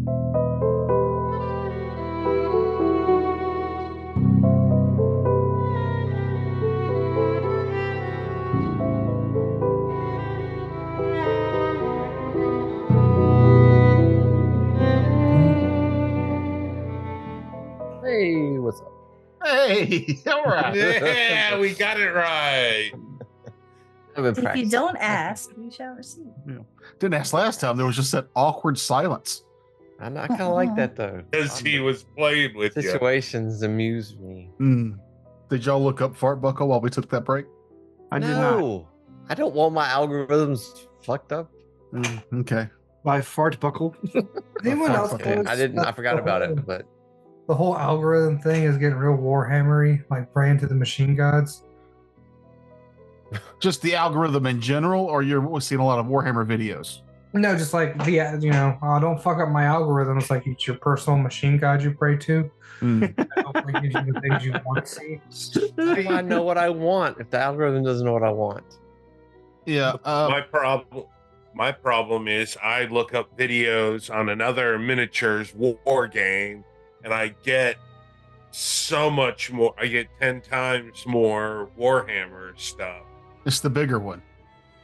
Hey, what's up? Hey, all right. Yeah, we got it right. If you don't ask, you shall receive. Yeah. Didn't ask last time. There was just that awkward silence. I kind of like that though. Because he was playing with you. Situations amuse me. Did y'all look up fart buckle while we took that break? I did not. I don't want my algorithms fucked up. Okay. By fart buckle. Anyone else? Okay. I didn't. I forgot about it, but The whole algorithm thing is getting real Warhammery, like praying to the machine gods. Just the algorithm in general, or you're seeing a lot of Warhammer videos? No, just like don't fuck up my algorithm. It's like it's your personal machine god you pray to. I don't think gives you the things you want to see. how do I know what I want if the algorithm doesn't know what I want? Yeah. My problem is I look up videos on another miniatures war game, and I get so much more. I get 10 times more Warhammer stuff. It's the bigger one.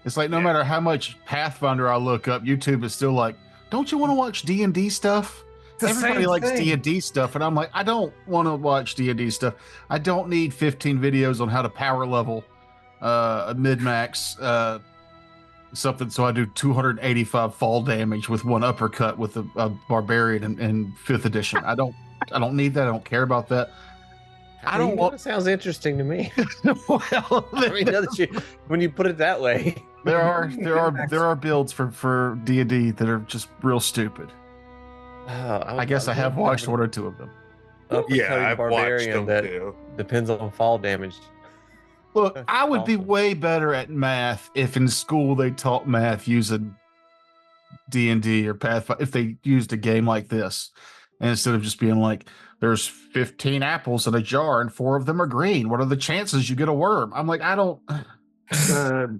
It's like no matter how much Pathfinder I look up, YouTube is still like, don't you want to watch D&D stuff? Everybody likes D&D stuff, and I'm like, I don't want to watch D&D stuff. I don't need 15 videos on how to power level a mid-max something, so I do 285 fall damage with one uppercut with a barbarian in 5th edition. I don't need that. I don't care about that. I don't want. It sounds interesting to me. Well, I mean, when you put it that way, there are builds for D&D that are just real stupid. I guess I have watched one or two of them. Yeah, I've watched them that too. Depends on fall damage. Look, I would be way better at math if in school they taught math using D&D or Pathfinder, if they used a game like this, and instead of just being like, there's 15 apples in a jar and 4 of them are green. What are the chances you get a worm? I'm like, I don't,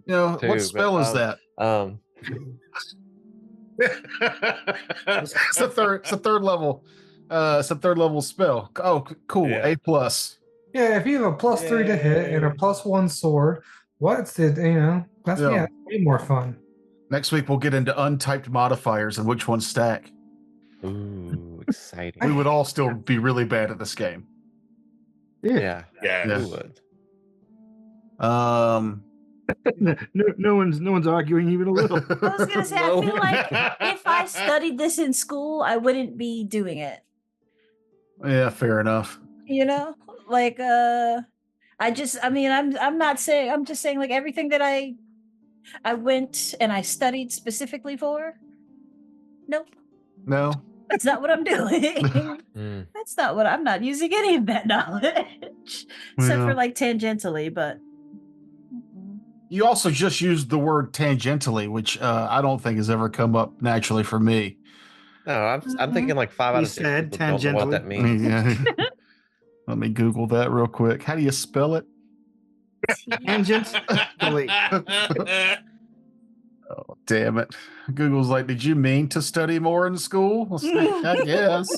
what spell is that? It's a third level. It's a third level spell. Oh, cool. Yeah. A plus. Yeah, if you have a +3 to hit and a +1 sword, that's way more fun. Next week we'll get into untyped modifiers and which ones stack. Ooh, exciting. We would all still be really bad at this game. Yeah. Yeah. We would. No one's arguing even a little. I was gonna say, I feel like if I studied this in school, I wouldn't be doing it. Yeah, fair enough. Like I'm just saying like everything that I went and I studied specifically for. Nope. No. That's not what I'm doing. That's not what I'm not using any of that knowledge. Except for like tangentially, but you also just used the word tangentially, which I don't think has ever come up naturally for me. No, I'm thinking like 5 out of 6 people don't know what that means. Yeah. Let me Google that real quick. How do you spell it? Tangent. Oh, damn it. Google's like, did you mean to study more in school? I guess.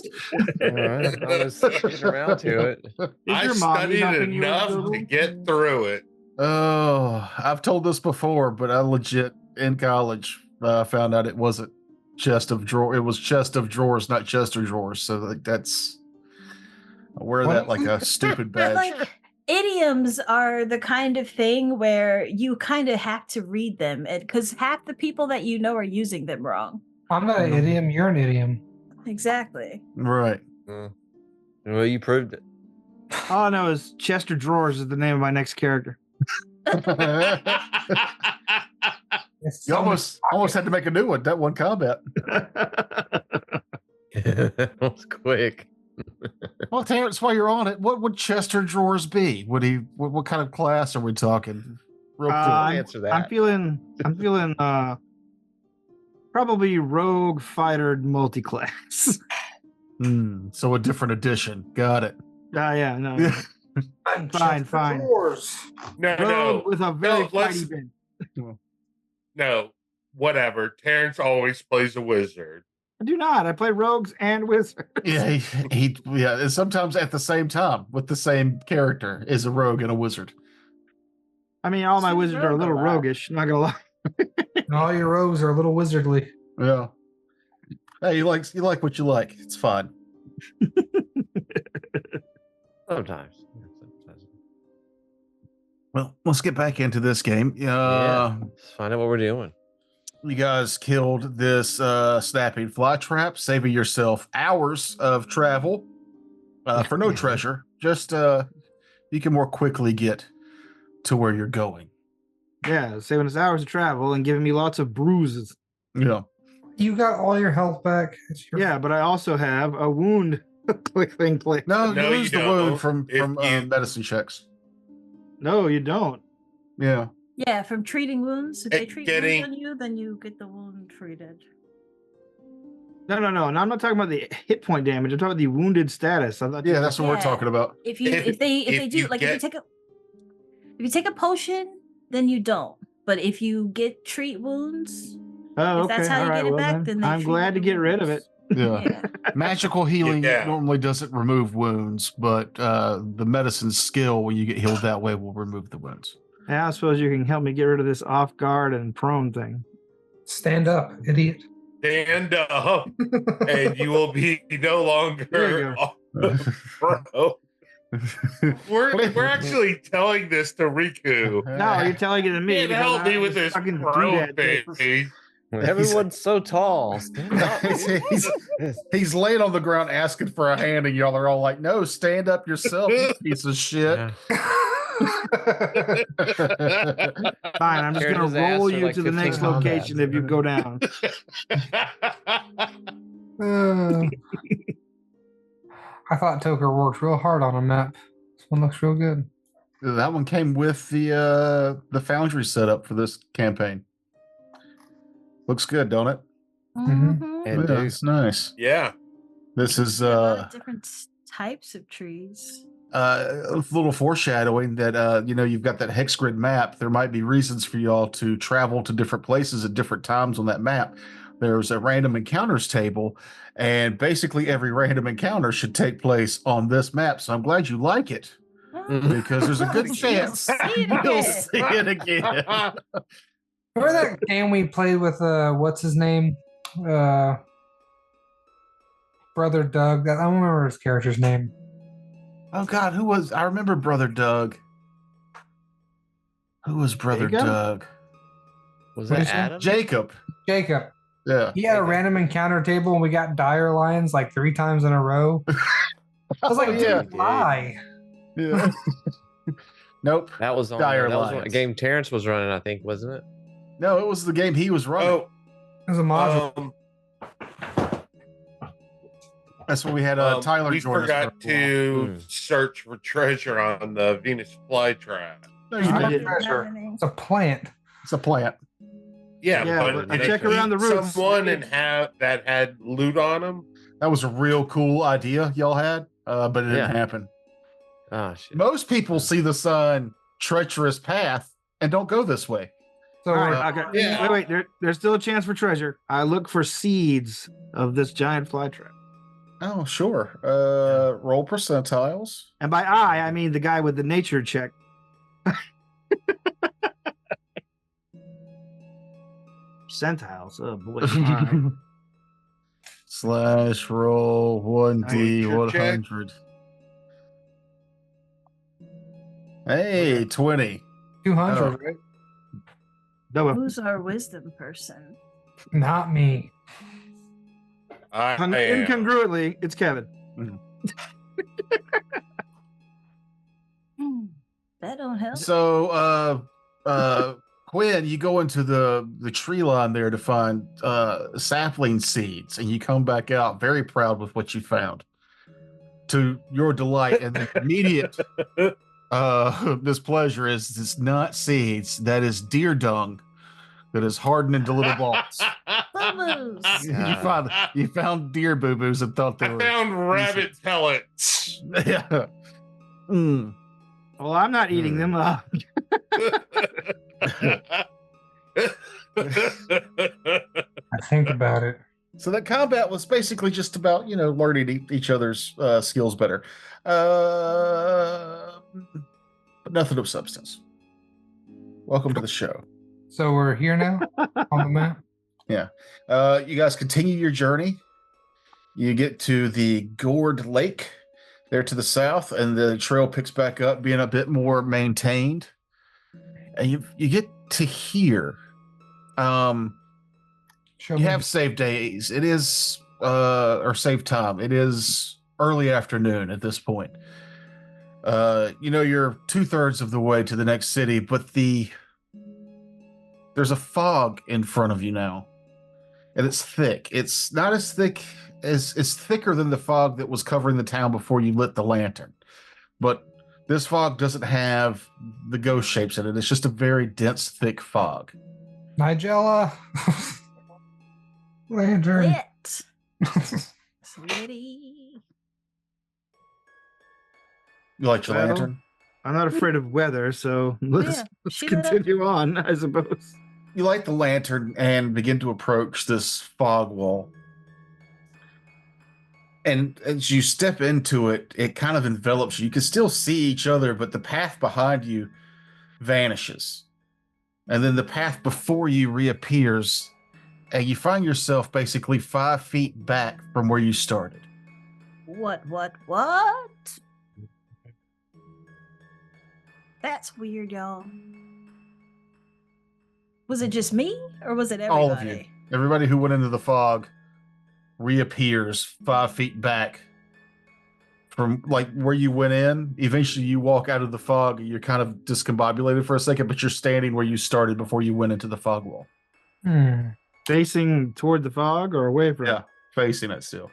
All right. I was getting around to it. I studied enough to get through it. Oh, I've told this before, but I legit, in college, found out it wasn't chest of drawer. It was chest of drawers, not chest of drawers. So like that's, I wear that like a stupid badge. Like, idioms are the kind of thing where you kind of have to read them, because half the people that you know are using them wrong. I'm not an idiom. You're an idiom. Exactly. Right. Well, you proved it. All I know is Chester Drawers is the name of my next character. You almost had to make a new one. That one combat. That was quick. Well, Terrence, while you're on it, what would Chester Drawers be? Would he? What kind of class are we talking? Real quick. Answer that. I'm feeling probably rogue fighter multi-class. So a different edition. Got it. Yeah, no. Fine. No. With a very fighty bit. No, whatever. Terrence always plays a wizard. I do not. I play rogues and wizards. Yeah, and sometimes at the same time with the same character is a rogue and a wizard. I mean, all my So wizards are a little rogue a lot. roguish. Not gonna lie. And all your rogues are a little wizardly. Yeah. Hey, you like what you like. It's fine. Sometimes. Well, let's get back into this game. Yeah. Let's find out what we're doing. You guys killed this snapping fly trap, saving yourself hours of travel for no treasure. Just you can more quickly get to where you're going. Yeah, saving us hours of travel and giving me lots of bruises. Yeah. You got all your health back. Yeah, but I also have a wound thing. No, you No, lose you the wound don't. from If you- medicine checks. No, you don't. Yeah. Yeah, from treating wounds. If they treat Getting- wounds on you, then you get the wound treated. No. I'm not talking about the hit point damage. I'm talking about the wounded status. I thought Yeah, that's what we're Yeah. talking about. If they If do you like get- if you take a potion, then you don't. But if you get treat wounds, Oh, if okay. that's how All you right, get it well back, then they I'm treat glad the to get rid of it. wounds. Yeah. Yeah. Magical healing Yeah. normally doesn't remove wounds, but the medicine skill when you get healed that way will remove the wounds. Yeah, I suppose you can help me get rid of this off guard and prone thing. Stand up, idiot. Stand up, and you will be no longer. There you Bro. We're actually telling this to Riku. No, you're telling it to me. Can't because help I me with just this fucking do bro that thing. face. Everyone's so tall. Stand up. he's laying on the ground asking for a hand, and y'all are all like, "No, stand up yourself, you piece of shit." Yeah. Fine, I'm just Carried gonna his ass roll for you like to the 15 next combats. location if you go down. I thought Toker worked real hard on a map. This one looks real good. That one came with the Foundry setup for this campaign. Looks good, don't it? Mhm. Mhm. And Yeah, dude, it's nice. Yeah. This is A lot of different types of trees. a little foreshadowing that you've got that hex grid map. There might be reasons for y'all to travel to different places at different times on that map. There's a random encounters table, and basically every random encounter should take place on this map. So I'm glad you like it, because there's a good You'll chance see it you'll again. see it again. Remember that game we played with what's his name? Brother Doug. I don't remember his character's name. Oh God, who was? I remember Brother Doug. Who was Brother Jacob? Doug? was What that is it? Adam? Jacob. Jacob. Yeah. He had a random encounter table and we got dire lions like 3 times in a row. I was like, dude, yeah. why? Yeah. Nope. That was on Dire that was a Lions. game Terrence was running, I think, wasn't it? No, it was the game he was running. Oh, It was a module. That's when we had we Tyler join us. forgot for a while. to search for treasure on the Venus flytrap. No, you I didn't. didn't. Treasure. It's a plant. It's a plant. Yeah, Yeah, but but did check it around the eat roots. someone and have that had loot on them. That was a real cool idea y'all had, but it didn't Yeah. happen. Oh shit. Most people see the sun treacherous path and don't go this way. So All we're- right, okay. Yeah. Wait. There's still a chance for treasure. I look for seeds of this giant fly trap. Oh, sure. Roll percentiles. And by I mean the guy with the nature check. Percentiles. Oh boy. All right. Slash roll 1D Nature check. 100. Hey, 20. 200, Oh. right? Double. Who's our wisdom person? Not me. I am. Incongruently, it's Kevin. That don't help. So, Quinn, you go into the tree line there to find sapling seeds, and you come back out very proud with what you found. To your delight and the immediate displeasure is it's not seeds, that is deer dung that is hardened into little balls. Boo-boos. you found deer boo boos and thought they I were. found rabbit pellets. Yeah. Mm. Well, I'm not eating them. I think about it. So that combat was basically just about, learning each other's skills better. But nothing of substance. Welcome to the show. So we're here now on the map. Yeah. You guys continue your journey. You get to the Gourd Lake there to the south, and the trail picks back up, being a bit more maintained. And you get to here. You have save days. It is or save time. It is early afternoon at this point. You're 2/3 of the way to the next city, but there's a fog in front of you now. And it's thick. It's not as thick as it's thicker than the fog that was covering the town before you lit the lantern. But this fog doesn't have the ghost shapes in it. It's just a very dense, thick fog. Nigella. Lantern. Lit. Slitty. You like your lantern? I'm not afraid of weather, so let's continue on, I suppose. You light the lantern and begin to approach this fog wall. And as you step into it, it kind of envelops you. You can still see each other, but the path behind you vanishes. And then the path before you reappears, and you find yourself basically 5 feet back from where you started. What? That's weird, y'all. Was it just me, or was it everybody? All of you. Everybody who went into the fog reappears 5 feet back from like where you went in. Eventually you walk out of the fog, you're kind of discombobulated for a second, but you're standing where you started before you went into the fog wall. Facing toward the fog or away from it? Yeah, facing it still.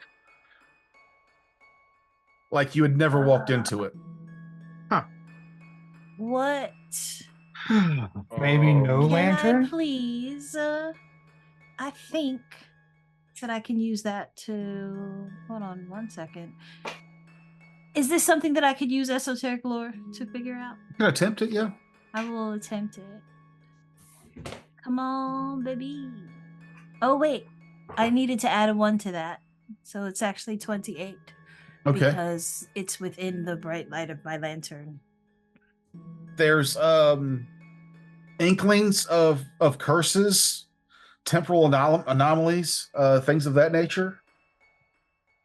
Like you had never walked into it. Huh. What? Maybe no Can lantern? I please? I think that I can use that to... Hold on 1 second. Is this something that I could use esoteric lore to figure out? You can attempt it, yeah. I will attempt it. Come on, baby. Oh, wait. I needed to add a 1 to that. So it's actually 28. Okay. Because it's within the bright light of my lantern. There's inklings of curses, temporal anomalies, things of that nature.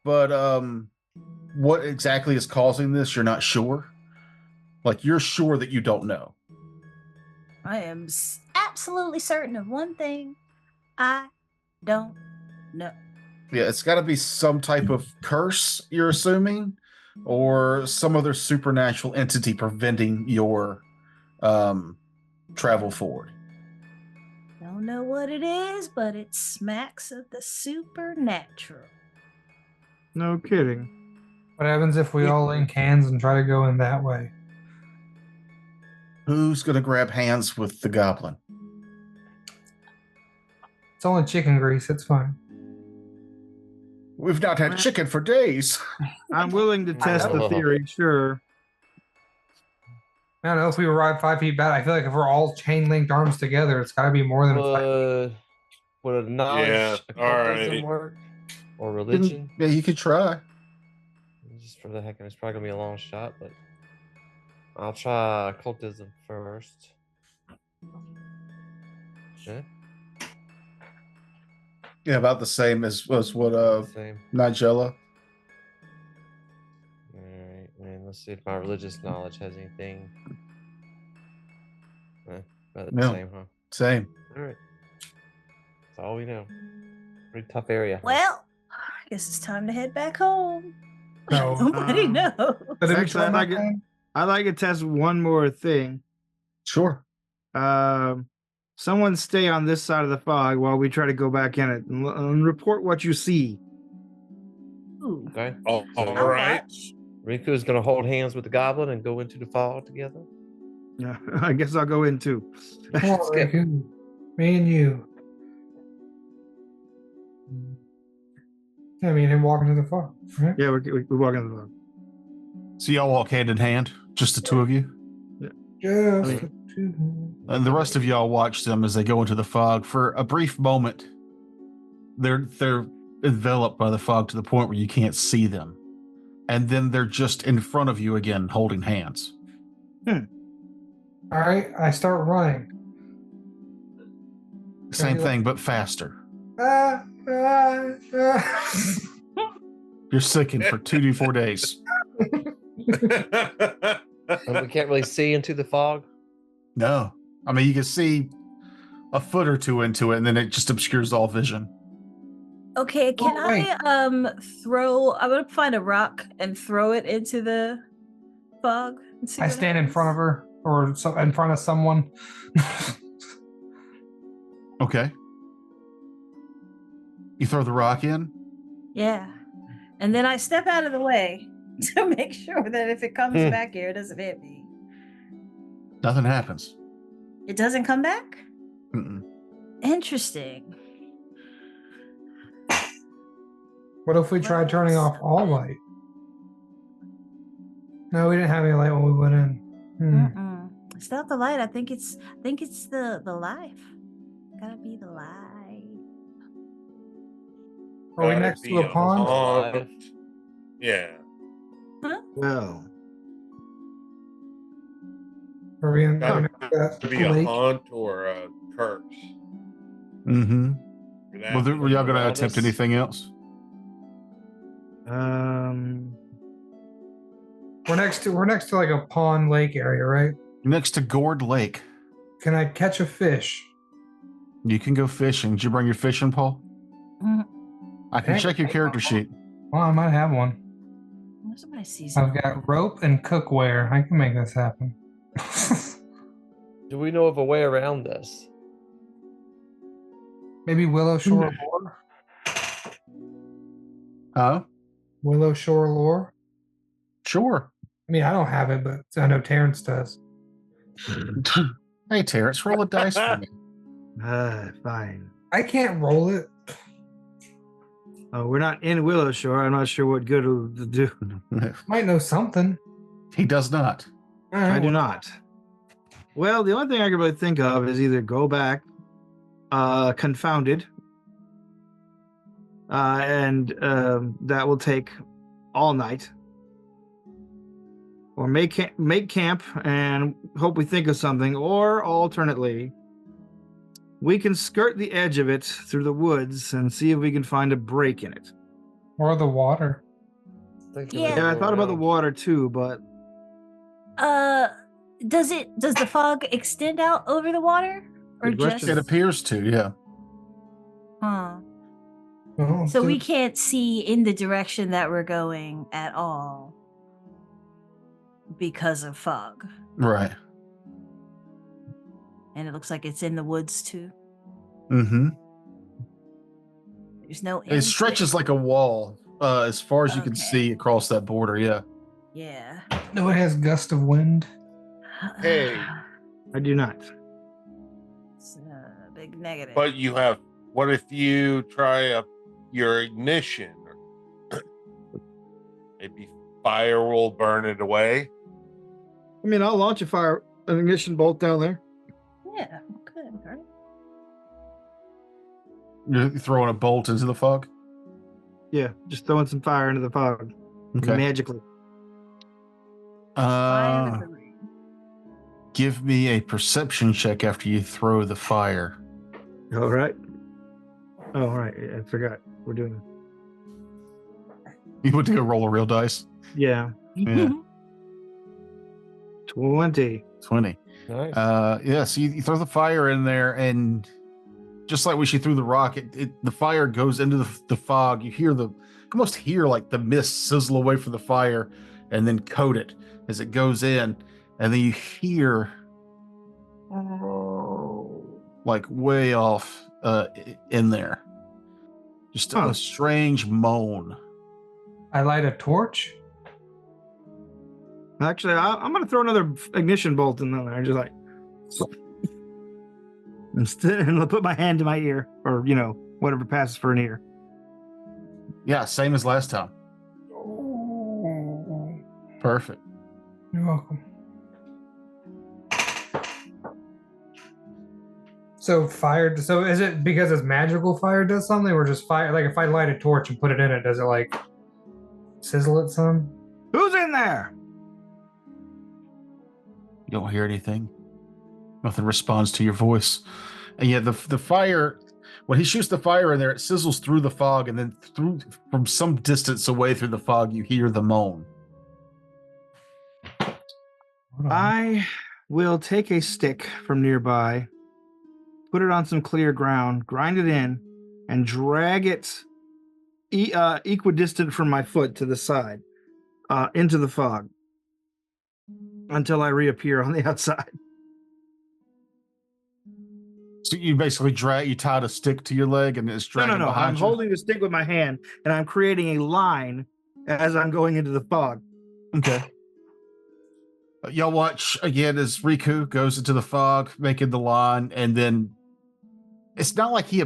But what exactly is causing this, you're not sure. Like, you're sure that you don't know. I am absolutely certain of one thing. I don't know. Yeah, it's got to be some type of curse, you're assuming, or some other supernatural entity preventing your travel forward. Don't know what it is, but it smacks of the supernatural. No kidding. What happens if we all link hands and try to go in that way? Who's going to grab hands with the goblin? It's only chicken grease. It's fine. We've not had chicken for days. I'm willing to test the theory, sure. I don't know if we arrive 5 feet back. I feel like if we're all chain linked arms together, it's got to be more than 5 feet. Would a knowledge occultism work? Or religion? Yeah, you could try. Just for the heck of it, it's probably gonna be a long shot, but I'll try occultism first. Yeah. Yeah, about the same as what Same. Nigella. Alright, man, let's see if my religious knowledge has anything. About the No. same, huh? Same. Alright. That's all we know. Pretty tough area. Well, I guess it's time to head back home. No. Nobody knows. But if Actually, I'd like to test one more thing. Sure. Someone stay on this side of the fog while we try to go back in it and report what you see. Ooh. Okay. All right. Riku is gonna hold hands with the goblin and go into the fog together. Yeah, I guess I'll go in too. Come on, Riku. Me and you. I mean, and walk into the fog. Right? Yeah, we walk into the fog. So y'all walk hand in hand, just the two of you? Just And the rest of y'all watch them as they go into the fog. For a brief moment, they're enveloped by the fog to the point where you can't see them. And then they're just in front of you again, holding hands. All right, I start running. Same thing, but faster. You're sickened for 2 to 4 days. And we can't really see into the fog. No. I mean, you can see a foot or two into it, and then it just obscures all vision. Okay, can wait. I throw? I'm gonna find a rock and throw it into the fog. And see I what stand in happens. front of her or in front of someone. Okay. You throw the rock in? Yeah, and then I step out of the way to make sure that if it comes Hmm. back here, it doesn't hit me. Nothing happens. It doesn't come back. Mm-mm. Interesting. What if we What tried turning else? off all light? No, we didn't have any light when we went in. Mm-mm. It's not the light. I think it's the life. Gotta be the light. Are we Gotta next be to a pond? Alive. Yeah. Well, Are we in Gotta next to that To be a lake? haunt or a curse. Mm-hmm. Could Well, happen. were y'all going to Around attempt us. anything else? We're next to like a pond lake area, right? Next to Gourd Lake. Can I catch a fish? You can go fishing. Did you bring your fishing pole? Mm. I can Hey, check your hey, character Papa. sheet. Well, I might have one. Somebody sees I've got rope and cookware. I can make this happen. Do we know of a way around this? Maybe Willow Shore lore? Huh? Willow Shore lore? Sure. I mean, I don't have it, but I know Terrence does. Hey, Terrence, roll a dice for me. fine. I can't roll it. Oh, we're not in Willow Shore. I'm not sure what good it'll do. Might know something. He does not. All right, I do well, not. Well, the only thing I can really think of is either go back, confounded, and that will take all night, or make camp and hope we think of something, or alternately, we can skirt the edge of it through the woods and see if we can find a break in it. or the water. Thinking Yeah. of Yeah, I going thought about the around. water too, but does the fog extend out over the water? Or Good just question. It appears to, yeah. Huh. Oh, So we good. can't see in the direction that we're going at all because of fog. Right. And it looks like it's in the woods too. Mm-hmm. There's no It end stretches to like a wall as far as you can Okay. see across that border, yeah. Yeah. No, it has gust of wind. Hey. I do not. It's a big negative. But you have. What if you try your ignition? Maybe fire will burn it away. I mean, I'll launch an ignition bolt down there. Yeah, good, right? You're throwing a bolt into the fog? Yeah, just throwing some fire into the fog Okay. magically. Fire with the ring. Give me a perception check after you throw the fire. All right. Oh, all right. I forgot. We're doing. You went to go roll a real dice? Yeah. Yeah. 20. 20. Nice. Yeah, so you throw the fire in there, and just like when she threw the rock, the fire goes into the fog. You almost hear like the mist sizzle away from the fire and then coat it as it goes in. And then you hear like way off in there. Just Huh. a strange moan. I light a torch. Actually, I'm going to throw another ignition bolt in there. Just like. And I'll put my hand to my ear, or, whatever passes for an ear. Yeah, same as last time. Oh, Perfect. you're welcome. So fire. So is it because it's magical fire does something, or just fire? Like if I light a torch and put it in it, does it like sizzle it some? Who's in there? You don't hear anything. Nothing responds to your voice. And yet the fire, when he shoots the fire in there, it sizzles through the fog, and then from some distance away through the fog, you hear the moan. I will take a stick from nearby, put it on some clear ground, grind it in, and drag it equidistant from my foot to the side, into the fog, until I reappear on the outside. So you basically tied a stick to your leg, and it's dragging No. behind I'm you? holding the stick with my hand, and I'm creating a line as I'm going into the fog. Okay. Y'all watch again as Riku goes into the fog, making the line, and then it's not like he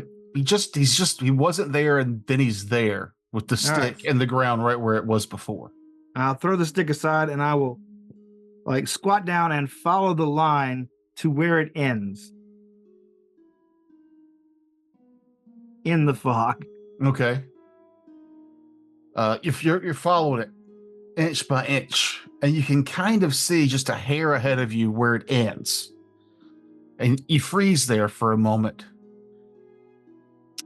wasn't there, and then he's there with the stick in the ground right where it was before. I'll throw the stick aside, and I will like squat down and follow the line to where it ends in the fog. Okay. If you're following it inch by inch, and you can kind of see just a hair ahead of you where it ends, and you freeze there for a moment,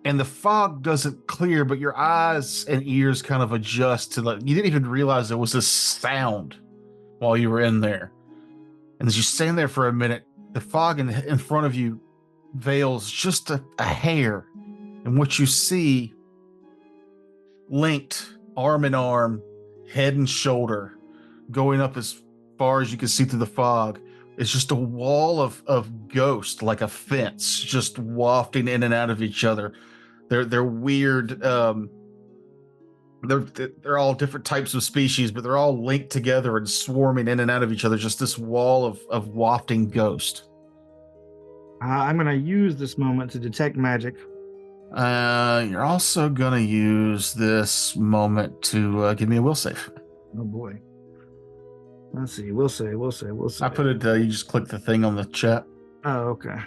and the fog doesn't clear, but your eyes and ears kind of adjust to you didn't even realize there was a sound while you were in there. And as you stand there for a minute, the fog in front of you veils just a hair, and what you see linked arm in arm, head and shoulder, going up as far as you can see through the fog, is just a wall of ghosts, like a fence, just wafting in and out of each other. They're weird. They're all different types of species, but they're all linked together and swarming in and out of each other. Just this wall of wafting ghost. I'm going to use this moment to detect magic. You're also going to use this moment to give me a will save. Oh boy. Let's see. We'll say. I put it. You just click the thing on the chat. Oh, okay.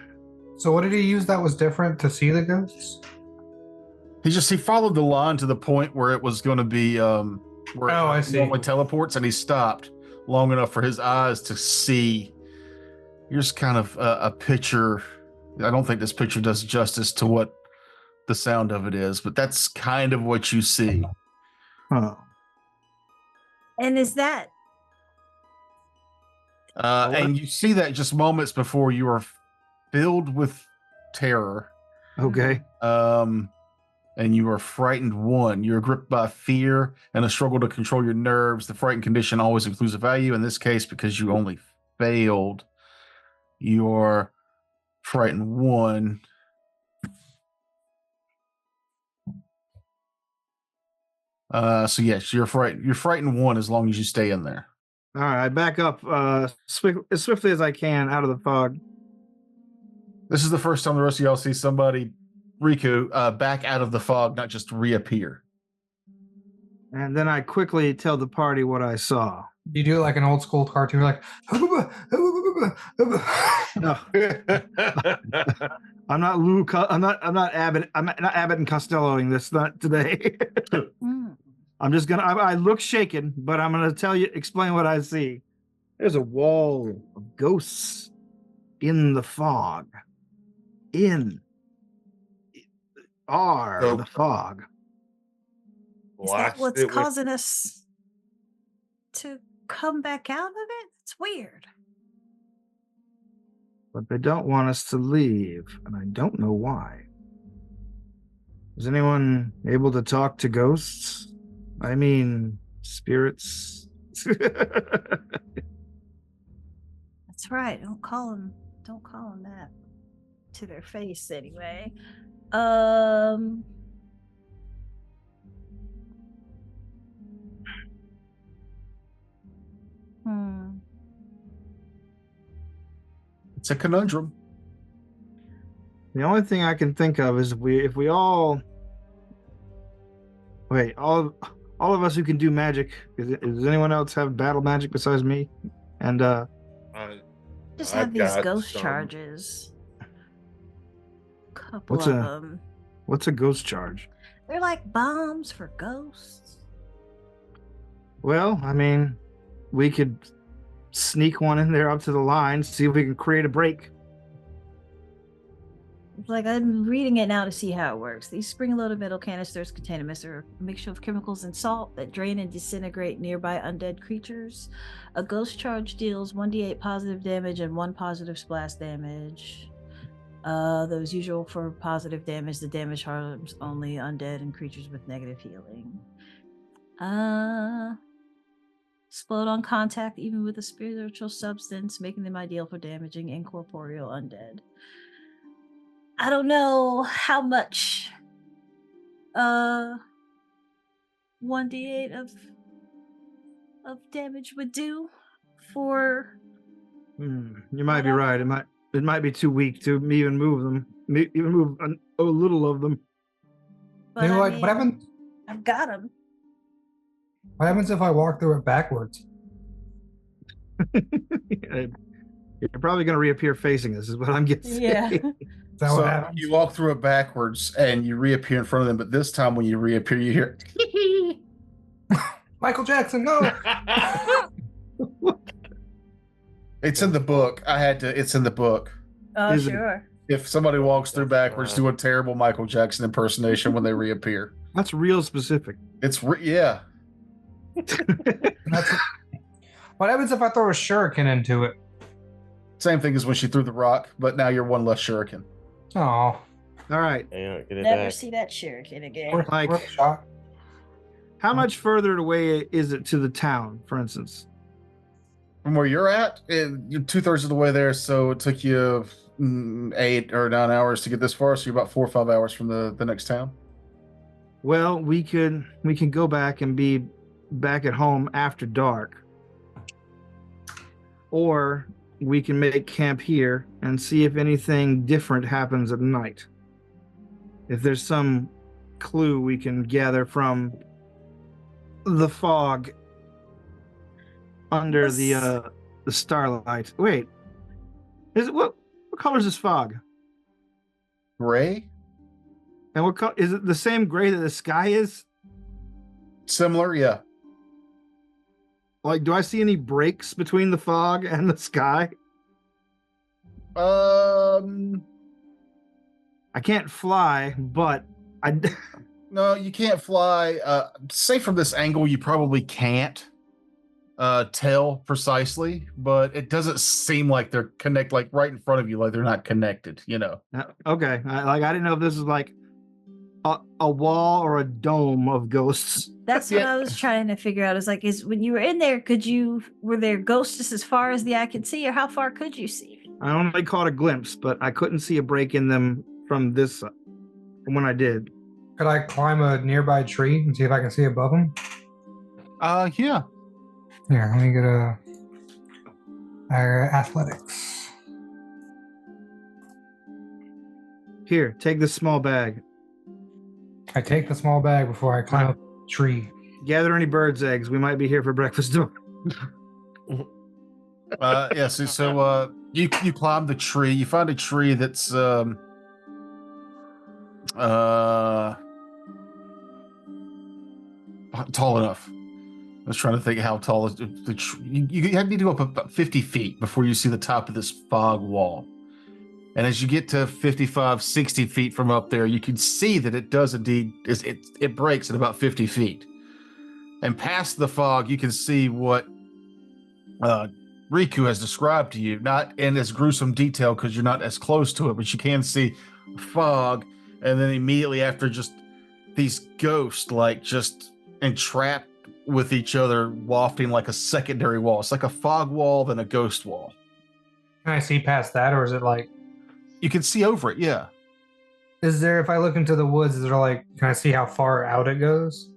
So what did he use that was different to see the ghosts? He followed the line to the point where it was going to be where I it see. normally teleports, and he stopped long enough for his eyes to see. Here's kind of a picture. I don't think this picture does justice to what the sound of it is, but that's kind of what you see. Oh. And is that and you see that just moments before you are filled with terror. Okay. And you are frightened one. You're gripped by fear and a struggle to control your nerves. The frightened condition always includes a value. In this case, because you only failed, you are frightened one. So yes, you're frightened one as long as you stay in there. All right, I back up as swiftly as I can out of the fog. This is the first time the rest of y'all see somebody, Riku, back out of the fog, not just reappear. And then I quickly tell the party what I saw. You do like an old school cartoon, like. No. I'm not Luke. I'm not Abbott. I'm not Abbott and Costelloing this. Not today. I'm just gonna. I look shaken, but I'm gonna explain what I see. There's a wall of ghosts in the fog. The fog. Is that what's causing us to come back out of it? It's weird. But they don't want us to leave, and I don't know why. Is anyone able to talk to ghosts? I mean, spirits. That's right. Don't call them that to their face anyway. It's a conundrum. The only thing I can think of is if we all wait, all of us who can do magic. Does anyone else have battle magic besides me? And just have these ghost charges. Couple of them. What's a ghost charge? They're like bombs for ghosts. Well, I mean, we could sneak one in there up to the line, see if we can create a break. Like, I'm reading it now to see how it works. These spring-loaded metal canisters contain a mixture of chemicals and salt that drain and disintegrate nearby undead creatures. A ghost charge deals 1d8 positive damage and 1 positive splash damage. Those usual for positive damage. The damage harms only undead and creatures with negative healing. Explode on contact, even with a spiritual substance, making them ideal for damaging incorporeal undead. I don't know how much 1d8 of damage would do for. You might be right. It might be too weak to even move them. Even move a little of them. But you know I what? What happens? I've got them. What happens if I walk through it backwards? You're probably going to reappear facing us, is what I'm guessing. Yeah. So you walk through it backwards and you reappear in front of them, but this time when you reappear, you hear Michael Jackson, no. It's in the book. It's in the book. Oh, sure. If somebody walks through backwards, do a terrible Michael Jackson impersonation when they reappear. That's real specific. Yeah. What happens if I throw a shuriken into it? Same thing as when she threw the rock, but now you're one less shuriken. Oh. All right. Yeah, get it Never back. see that shuriken again. Like, shot. How much further away is it to the town, for instance? From where you're at, you're 2/3 of the way there, so it took you 8 or 9 hours to get this far, so you're about 4 or 5 hours from the next town. Well, we can go back and be back at home after dark. Or we can make camp here and see if anything different happens at night. If there's some clue we can gather from the fog under the starlight. Wait, is it what color is this fog? Gray? And what color is it? The same gray that the sky is? Similar, yeah. Like, do I see any breaks between the fog and the sky? I can't fly, but No, you can't fly. Say from this angle, you probably can't tell precisely, but it doesn't seem like they're like right in front of you, like they're not connected, you know. Okay. I didn't know if this is like a wall or a dome of ghosts. That's what I was trying to figure out. Is like, when you were in there, were there ghosts just as far as the eye could see, or how far could you see? I only caught a glimpse, but I couldn't see a break in them from this side. From when I did. Could I climb a nearby tree and see if I can see above them? Yeah. Here, let me get athletics. Here, take this small bag. I take the small bag before I climb up the tree. Gather any bird's eggs. We might be here for breakfast tomorrow. So you climb the tree. You find a tree that's tall enough. I was trying to think how tall is the tree. You need to go up about 50 feet before you see the top of this fog wall. And as you get to 55, 60 feet from up there, you can see that it does indeed, it breaks at about 50 feet. And past the fog, you can see what Riku has described to you, not in as gruesome detail because you're not as close to it, but you can see fog, and then immediately after, just these ghosts like just entrapped with each other, wafting like a secondary wall. It's like a fog wall, then a ghost wall. Can I see past that, or is it like... You can see over it, yeah. Is there, if I look into the woods, is there like, can I see how far out it goes?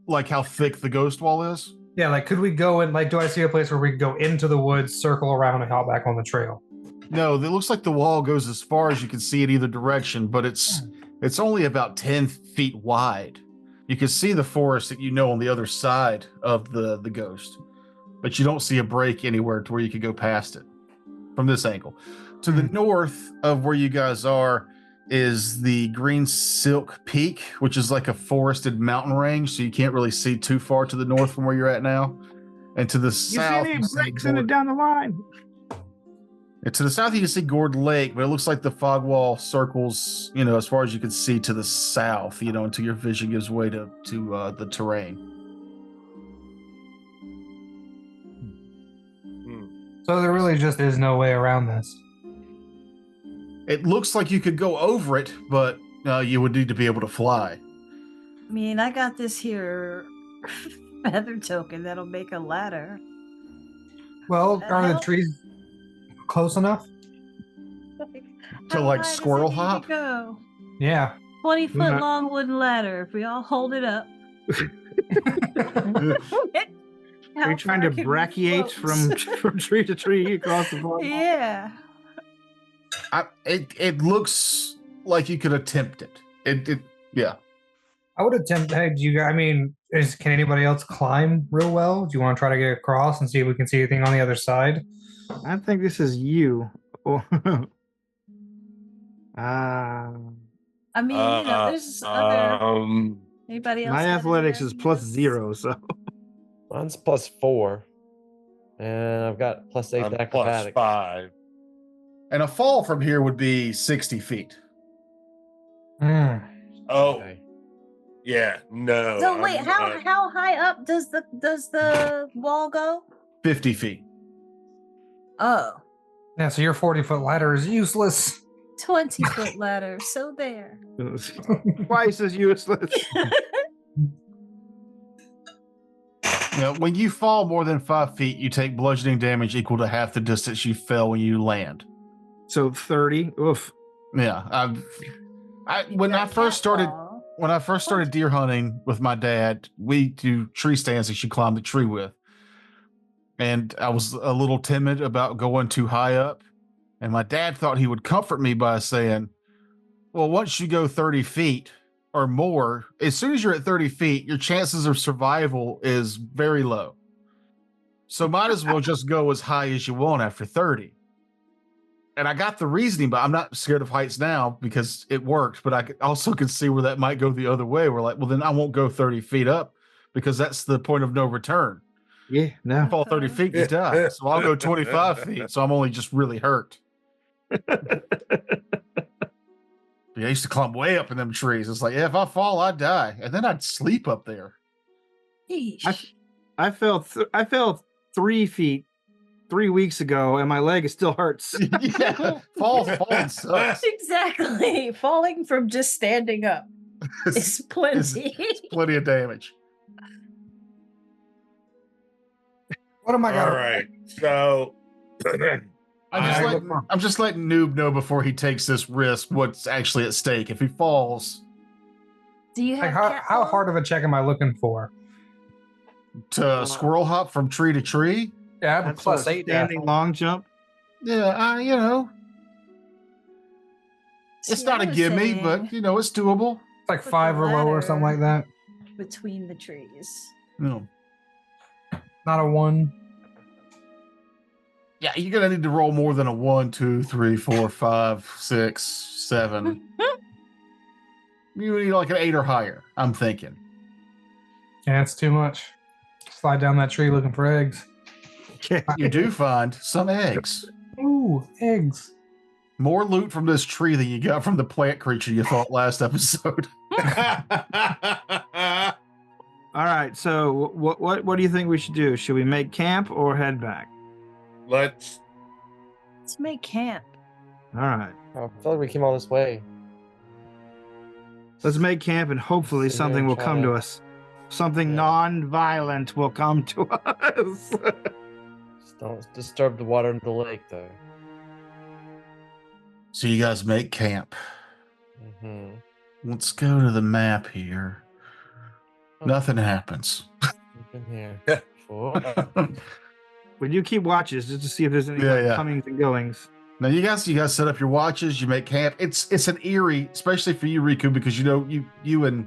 Like how thick the ghost wall is? Yeah, like could we go in, like, do I see a place where we could go into the woods, circle around, and hop back on the trail? No, it looks like the wall goes as far as you can see in either direction, but it's only about 10 feet wide. You can see the forest that you know on the other side of the ghost, but you don't see a break anywhere to where you could go past it from this angle. To the north of where you guys are is the Green Silk Peak, which is like a forested mountain range, so you can't really see too far to the north from where you're at now. And to the You south, see any breaks in it down the line? and to the south, you can see Gord Lake, but it looks like the fog wall circles, as far as you can see to the south, until your vision gives way to the terrain. So there really just is no way around this. It looks like you could go over it, but you would need to be able to fly. I mean, I got this here feather token that'll make a ladder. Well, are the trees close enough? To like squirrel hop? Go? Yeah. 20-foot long wooden ladder. If we all hold it up. Are you trying to brachiate from tree to tree across the farm? Yeah. It looks like you could attempt it. Yeah. I would attempt. Hey, can anybody else climb real well? Do you want to try to get across and see if we can see anything on the other side? I think this is you. I mean, there's other. Anybody else? My athletics is +0, so. Mine's +4. And I've got +8 to acrobatics. +5. And a fall from here would be 60 feet. Mm. Oh, Okay. yeah, no. So wait, how high up does the wall go? 50 feet. Oh. Yeah, so your 40-foot ladder is useless. 20-foot ladder. So there. Twice as useless. When you fall more than 5 feet, you take bludgeoning damage equal to half the distance you fell when you land. So 30. Oof. Yeah, when I first started deer hunting with my dad, we do tree stands that you climb the tree with. And I was a little timid about going too high up. And my dad thought he would comfort me by saying, well, once you go 30 feet or more, as soon as you're at 30 feet, your chances of survival is very low. So might as well just go as high as you want after 30. And I got the reasoning, but I'm not scared of heights now because it worked. But I also could see where that might go the other way. We're like, well, then I won't go 30 feet up because that's the point of no return. Yeah, no. You fall 30 feet, you die. So I'll go 25 feet. So I'm only just really hurt. I used to climb way up in them trees. It's like, yeah, if I fall, I'd die. And then I'd sleep up there. I fell 3 feet 3 weeks ago, and my leg still hurts. Yeah, falling sucks. Exactly. Falling from just standing up is plenty. It's plenty of damage. What am I All gonna? right, so I'm just letting Noob know before he takes this risk what's actually at stake. If he falls, Do you have how hard of a check am I looking for? to squirrel hop from tree to tree, Yeah, I have a That's +8 a standing long jump. yeah, it's not a gimme, but it's doable. It's like Put 5 the or lower or something like that. between the trees. Not a 1. Yeah, you're gonna need to roll more than a 1, 2, 3, 4, 5, 6, 7. You need like an 8 or higher, I'm thinking. Yeah, it's too much. Slide down that tree looking for eggs. You do find some eggs. Ooh, eggs. More loot from this tree than you got from the plant creature you thought last episode. All right, so what do you think we should do? Should we make camp or head back? let's make camp. All right, I feel like we came all this way. let's make camp, and hopefully Sit here something and will try come to- to us. Something Yeah. non-violent will come to us. Just don't disturb the water in the lake, though. So you guys make camp. Mm-hmm. Let's go to the map here. Nothing happens. We've been here Yeah. before. We do keep watches just to see if there's any Yeah. comings and goings. Now you guys set up your watches, you make camp. It's an eerie, especially for you, Riku, because you and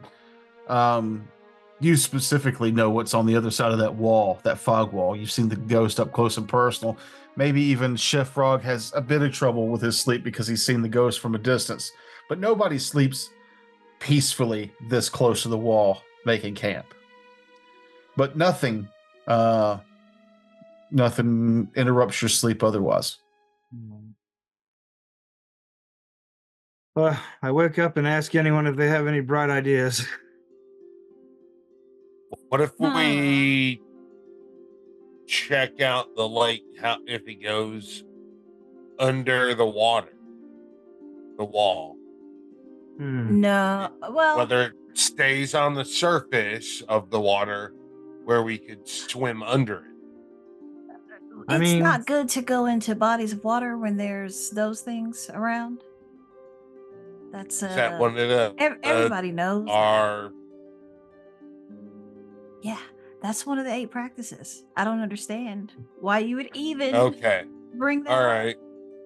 you specifically know what's on the other side of that wall, that fog wall. You've seen the ghost up close and personal. Maybe even Chef Frog has a bit of trouble with his sleep because he's seen the ghost from a distance. But nobody sleeps peacefully this close to the wall making camp. But nothing interrupts your sleep otherwise. I wake up and ask anyone if they have any bright ideas. What if we check out the lake? If he goes under the water, the wall? No, well, Whether it stays on the surface of the water, where we could swim under it. it's not good to go into bodies of water when there's those things around. That's Is that one of the everybody knows. Yeah, that's one of the 8 practices. I don't understand why you would even bring that. All right.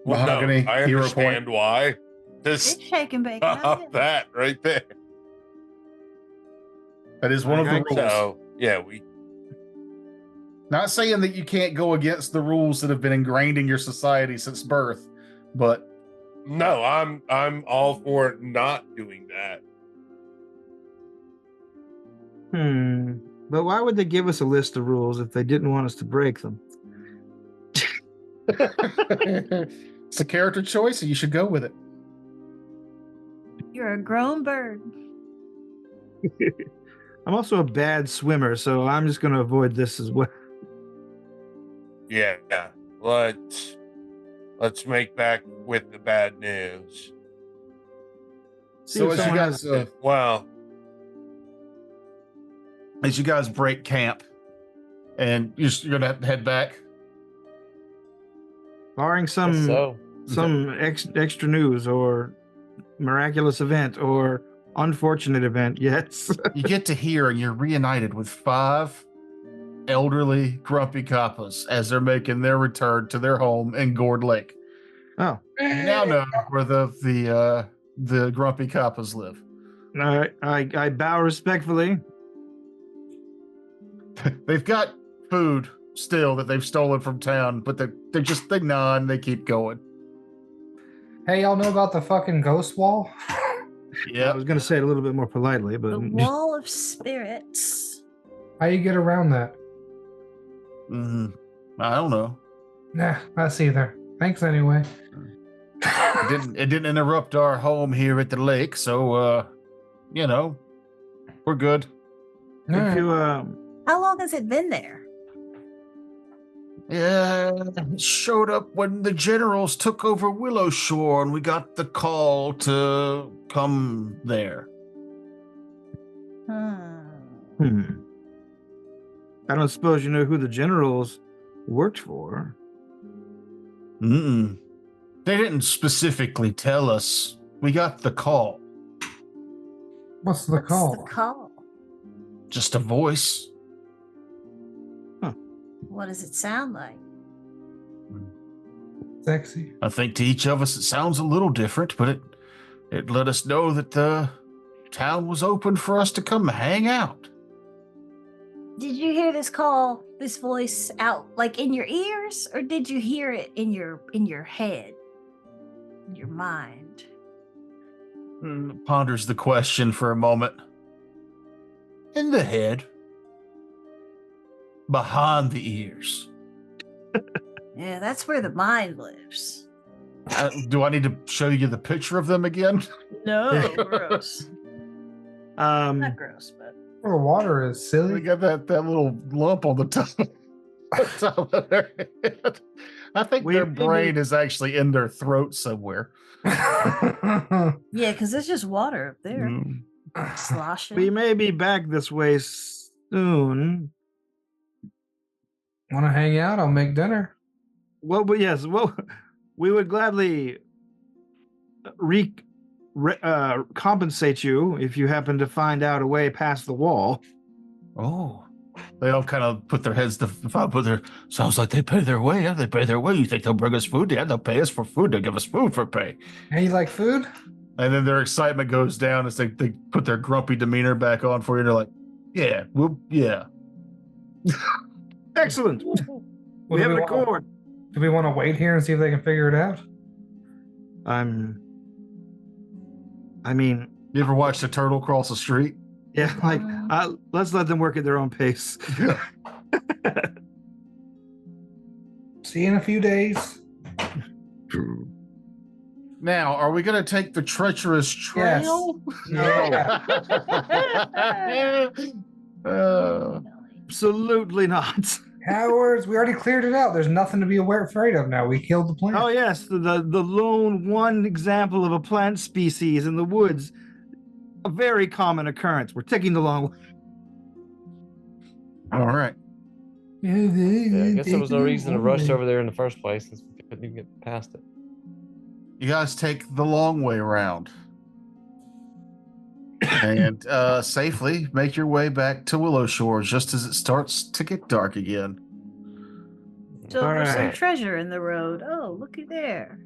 Well, Mahogany, no, I understand why. It's shake and bake. That right there. That is one of the rules. So, yeah, Not saying that you can't go against the rules that have been ingrained in your society since birth, but no, I'm all for not doing that. But why would they give us a list of rules if they didn't want us to break them? it's a character choice, and you should go with it. You're a grown bird. I'm also a bad swimmer, so I'm just going to avoid this as well. Yeah, let's make back with the bad news. So as you guys, as you guys break camp, and you're gonna head back, barring some extra news or miraculous event or unfortunate event. Yes, you get to hear, and you're reunited with 5 elderly grumpy kappas as they're making their return to their home in Gourd Lake. Oh, you now know where the grumpy kappas live. I bow respectfully. They've got food still that they've stolen from town, but they nod and they keep going. Hey, y'all know about the fucking ghost wall? Yeah, I was gonna say it a little bit more politely, but the wall of spirits. How you get around that? I don't know. Nah, us either. Thanks anyway. It didn't interrupt our home here at the lake, so we're good. If you How long has it been there? Yeah, it showed up when the generals took over Willow Shore, and we got the call to come there. I don't suppose you know who the generals worked for. They didn't specifically tell us. We got the call. What's the call? The call? Just a voice. What does it sound like? Sexy. I think to each of us it sounds a little different, but it let us know that the town was open for us to come hang out. Did you hear this call, this voice out like in your ears, or did you hear it in your head, in your mind? Ponders the question for a moment. In the head. Behind the ears. Yeah, that's where the mind lives. Do I need to show you the picture of them again? No, gross. Not gross, but the water is silly. We got that little lump on the top of their head. I think their brain is actually in their throat somewhere. Yeah, because it's just water up there. Sloshing. We may be back this way soon. Want to hang out? I'll make dinner. Well, but yes, we would gladly compensate you if you happen to find out a way past the wall. Oh, they all kind of put their heads sounds like they pay their way. Yeah, they pay their way. You think they'll bring us food? Yeah, they'll pay us for food. They'll give us food for pay. Hey, you like food? And then their excitement goes down as they put their grumpy demeanor back on for you. And they're like, Yeah. Excellent. Well, We have an accord. Do we want to wait here and see if they can figure it out? I mean, You ever watched a turtle cross the street? yeah, like let's let them work at their own pace. See you in a few days. Now, are we going to take the treacherous trail? No. Absolutely not. Cowards, we already cleared it out. There's nothing to be afraid of now. We killed the plant. Oh yes, the lone one example of a plant species in the woods, a very common occurrence. We're taking the long way. All right. Yeah, I guess there was no reason to rush over there in the first place since we couldn't even get past it. You guys take the long way around and safely make your way back to Willow Shore just as it starts to get dark again. So there's some Alright. treasure in the road. Oh, looky there.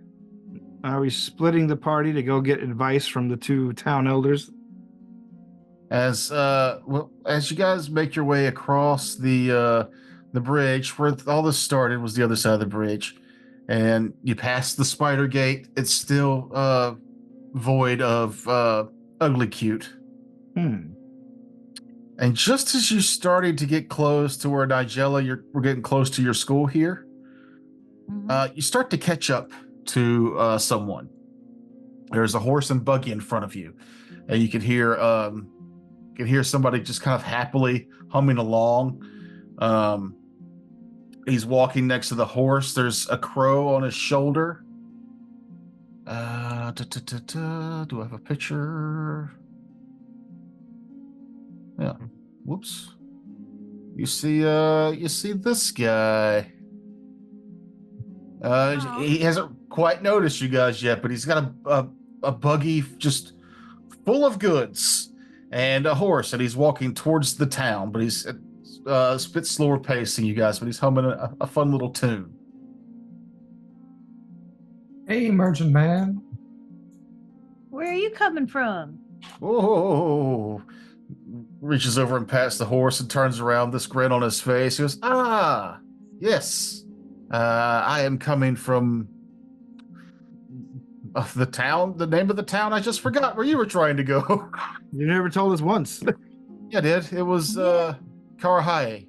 Are we splitting the party to go get advice from the two town elders? As you guys make your way across the bridge, where all this started was the other side of the bridge, and you pass the spider gate. It's still void of ugly cute. And just as you started to get close to where Nigella, we're getting close to your school here, you start to catch up to someone. There's a horse and buggy in front of you, and you can hear somebody just kind of happily humming along. He's walking next to the horse. There's a crow on his shoulder. Do I have a picture? Yeah. Whoops. You see this guy. He hasn't quite noticed you guys yet, but he's got a buggy just full of goods and a horse, and he's walking towards the town, but he's a bit slower pacing, you guys, but he's humming a fun little tune. Hey, merchant man. Where are you coming from? Oh, reaches over and pats the horse and turns around, this grin on his face. He goes, yes. I am coming from the town. The name of the town, I just forgot where you were trying to go. You never told us once. Yeah, I did. It was Karahai.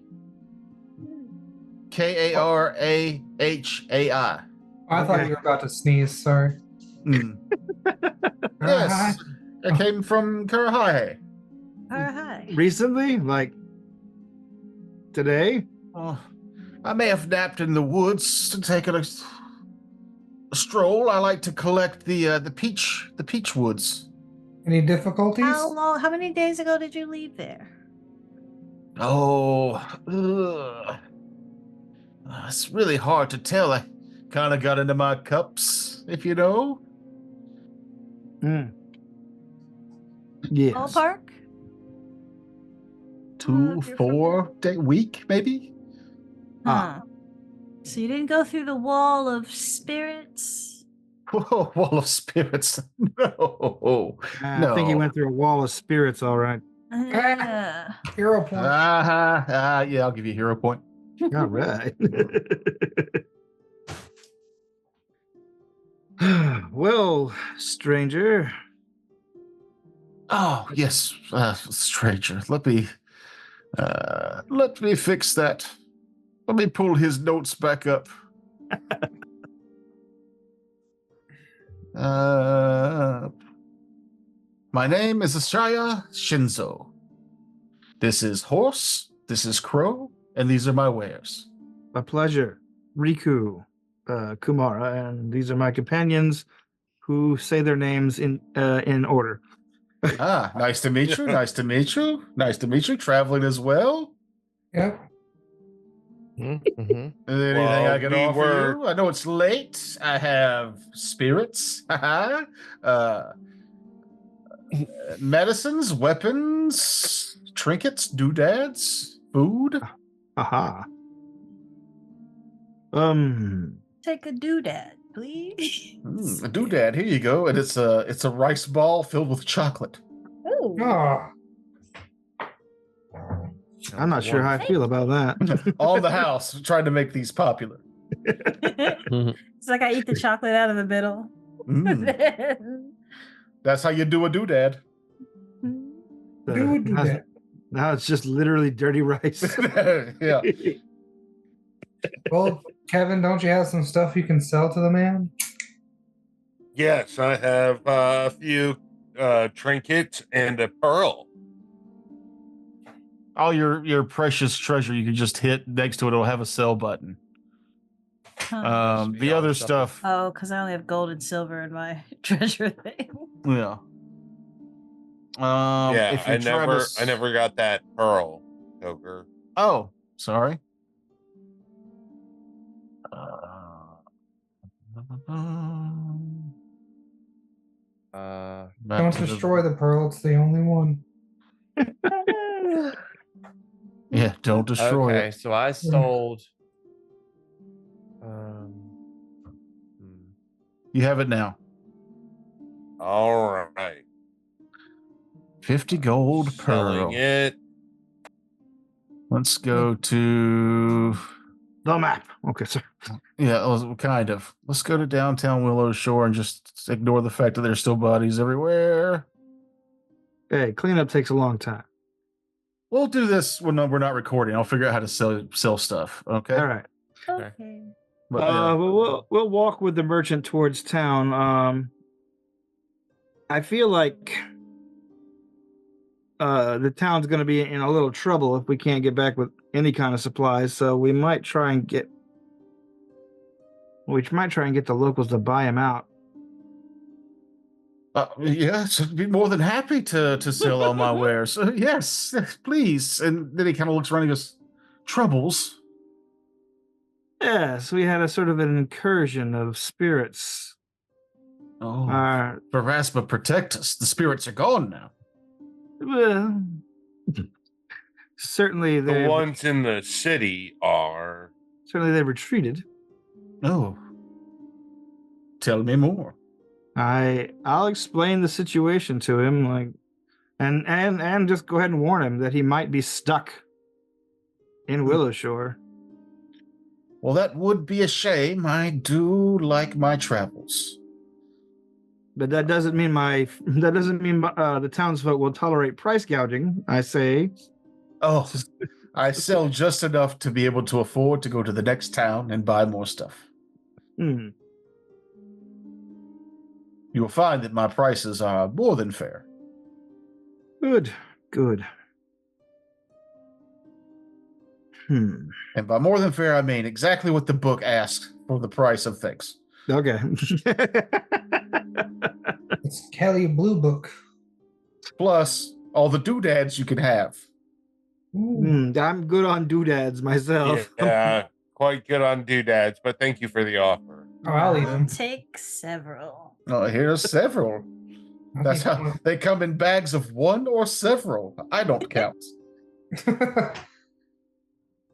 Karahai. I thought you were about to sneeze. Sorry. Yes, I came from Karahai. Hi. Recently? Like today? Oh, I may have napped in the woods to take a stroll. I like to collect the peach woods. Any difficulties? How many days ago did you leave there? Oh, it's really hard to tell. I kind of got into my cups, if you know. Yes. Ballpark? 2-4 day week, maybe. Huh. So you didn't go through the wall of spirits? Whoa, wall of spirits. No. I think he went through a wall of spirits, all right. Hero point. Yeah, I'll give you a hero point. All right. Well, stranger. Oh, yes, stranger. Let me fix that. Let me pull his notes back up. My name is Ashaya Shinzo. This is Horse, this is Crow, and these are my wares. A pleasure. Riku, Kumara, and these are my companions who say their names in order. Nice to meet you. Nice to meet you. Nice to meet you. Traveling as well. Yep. Anything I can offer you? I know it's late. I have spirits. Medicines, weapons, trinkets, doodads, food. Aha. Take a doodad, please. A doodad. Here you go. And it's a rice ball filled with chocolate. Oh. Oh. I'm not sure how I feel about that. On the house, trying to make these popular. It's like I eat the chocolate out of the middle. That's how you do a doodad. Now it's just literally dirty rice. Yeah. Well, Kevin, don't you have some stuff you can sell to the man? Yes, I have a few trinkets and a pearl. All your precious treasure, you can just hit next to it. It'll have a sell button. The other stuff. Oh, because I only have gold and silver in my treasure thing. Yeah. Yeah, if you I never got that pearl, Joker. Oh, sorry. Don't destroy the pearl. It's the only one. Yeah, don't destroy Okay, it. so I sold. You have it now. All right. 50 gold Selling pearl. it. Let's go to The map. Okay, sir. yeah, kind of. Let's go to downtown Willow Shore and just ignore the fact that there's still bodies everywhere. Hey, cleanup takes a long time. We'll do this when we're not recording. I'll figure out how to sell stuff. Okay. All right. Okay. But, Well, we'll walk with the merchant towards town. I feel like the town's going to be in a little trouble if we can't get back with any kind of supplies. So we might try and get the locals to buy him out. yes, I'd be more than happy to sell all my wares. Yes, please. And then he kind of looks around and goes, troubles? Yes, we had a sort of an incursion of spirits. Oh, Veraspa, protect us. The spirits are gone now. Well, certainly The ones in the city are. Certainly they retreated. Oh. Tell me more. I'll explain the situation to him, like, and just go ahead and warn him that he might be stuck in Willowshore. Well, that would be a shame. I do like my travels. But that doesn't mean the townsfolk will tolerate price gouging, I say. Oh, I sell just enough to be able to afford to go to the next town and buy more stuff. Hmm. You will find that my prices are more than fair. Good. And by more than fair, I mean exactly what the book asks for the price of things. Okay. It's Kelly Blue Book. Plus, all the doodads you can have. I'm good on doodads myself. Yeah, quite good on doodads, but thank you for the offer. Oh, I'll eat I'll them. take several. Oh, here's several. That's how they come in bags of one or several. I don't count.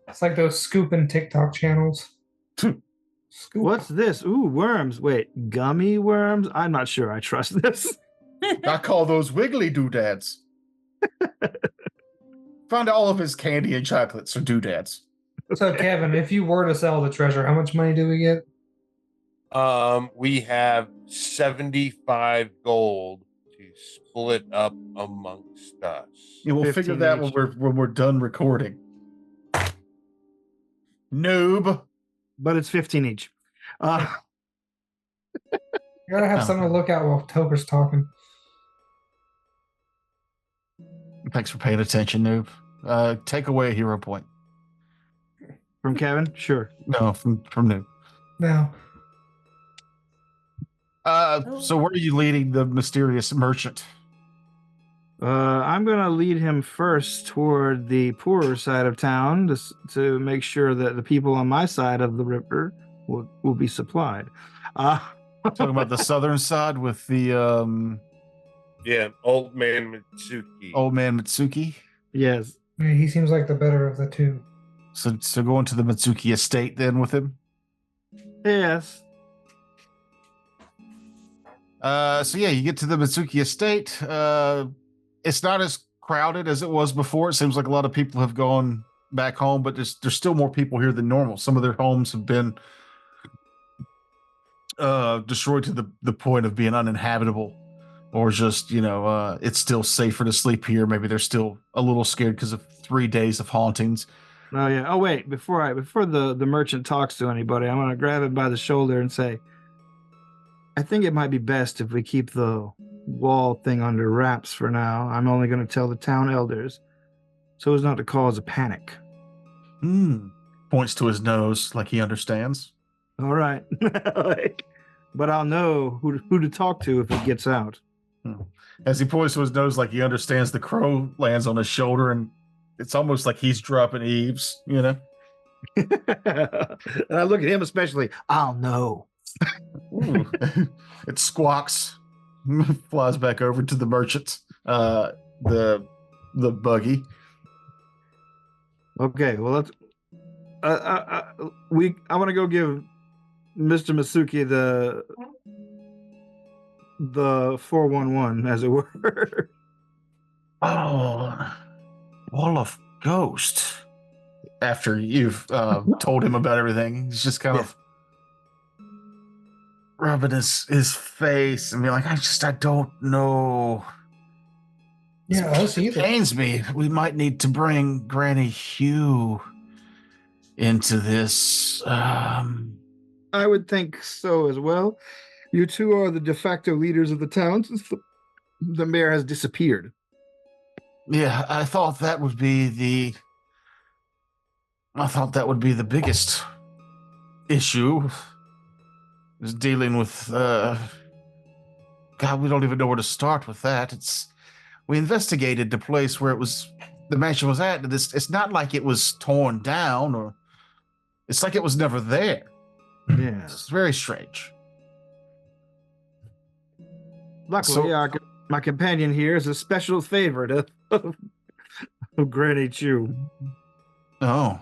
It's like those scooping TikTok channels. Scoop. What's this? Ooh, worms. Wait, gummy worms? I'm not sure I trust this. I call those wiggly doodads. Found all of his candy and chocolates are doodads. So, Kevin, if you were to sell the treasure, how much money do we get? We have 75 gold to split up amongst us. Yeah, we'll figure that when we're done recording. Noob. But it's 15 each. You gotta have something to look at while Toker's talking. Thanks for paying attention, Noob. Take away a hero point. From Kevin? Sure. No, from Noob. No. So where are you leading the mysterious merchant? I'm going to lead him first toward the poorer side of town to make sure that the people on my side of the river will be supplied. Talking about the southern side with the Yeah, Old Man Mitsuki. Old Man Mitsuki. Yes. Yeah, he seems like the better of the two. So going to the Mitsuki estate then with him? Yes. So yeah, you get to the Mitsuki estate. It's not as crowded as it was before. It seems like a lot of people have gone back home, but there's still more people here than normal. Some of their homes have been destroyed to the point of being uninhabitable, or just, it's still safer to sleep here. Maybe they're still a little scared because of 3 days of hauntings. Oh yeah. Oh wait, before the merchant talks to anybody, I'm gonna grab him by the shoulder and say, I think it might be best if we keep the wall thing under wraps for now. I'm only gonna tell the town elders so as not to cause a panic. Points to his nose like he understands. All right. But I'll know who to talk to if it gets out. As he points to his nose like he understands, the crow lands on his shoulder, and it's almost like he's dropping eaves, And I look at him especially. I'll know. It squawks, flies back over to the merchant, the buggy. Okay, well, let's. I want to go give Mr. Masuki the 411, as it were. Oh, Wall of Ghost. After you've told him about everything, he's just kind of rubbing his face and being like, I don't know. Yeah, us either. It pains me. We might need to bring Granny Hugh into this. I would think so as well. You two are the de facto leaders of the town since the mayor has disappeared. Yeah, I thought that would be the biggest issue, is dealing with, God, we don't even know where to start with that. We investigated the place where the mansion was at, and it's not like it was torn down, or it's like it was never there. Yeah. It's very strange. Luckily, my companion here is a special favorite of Granny Chew. Oh.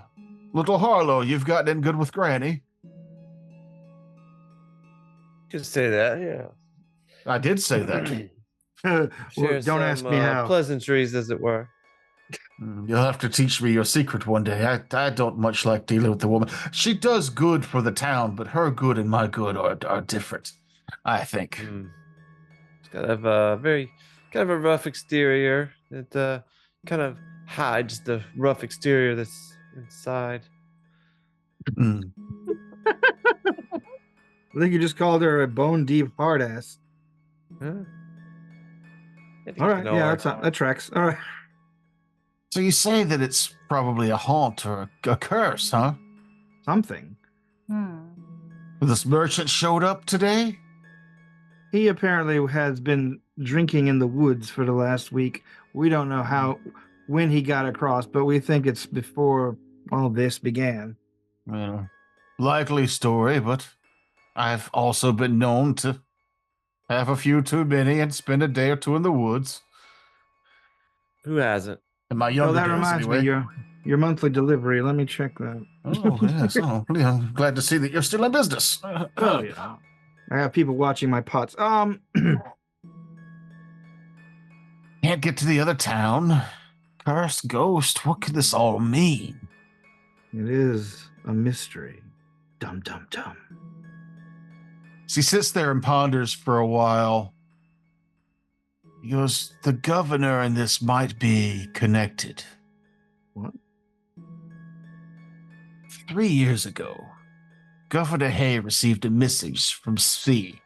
Little Harlow, you've gotten in good with Granny. Just say that, yeah. I did say that. Well, don't ask me how. Pleasantries, as it were. You'll have to teach me your secret one day. I don't much like dealing with the woman. She does good for the town, but her good and my good are different, I think. She's got to have a very kind of a rough exterior that kind of hides the rough exterior that's inside. I think you just called her a bone deep hard ass. Huh? All right, yeah, that tracks. All right. So you say that it's probably a haunt or a curse, huh? Something. This merchant showed up today? He apparently has been drinking in the woods for the last week. We don't know when he got across, but we think it's before all this began. Well, likely story, but I've also been known to have a few too many and spend a day or two in the woods. Who hasn't? In my younger that days, reminds anyway. me, your monthly delivery. Let me check that. Oh, yes. Oh, yeah, I'm glad to see that you're still in business. Oh, yeah. I have people watching my pots. Can't get to the other town. Cursed ghost. What could this all mean? It is a mystery. Dum dum dum. She sits there and ponders for a while. He goes, the governor and this might be connected. What? 3 years ago, Governor Hay received a message from C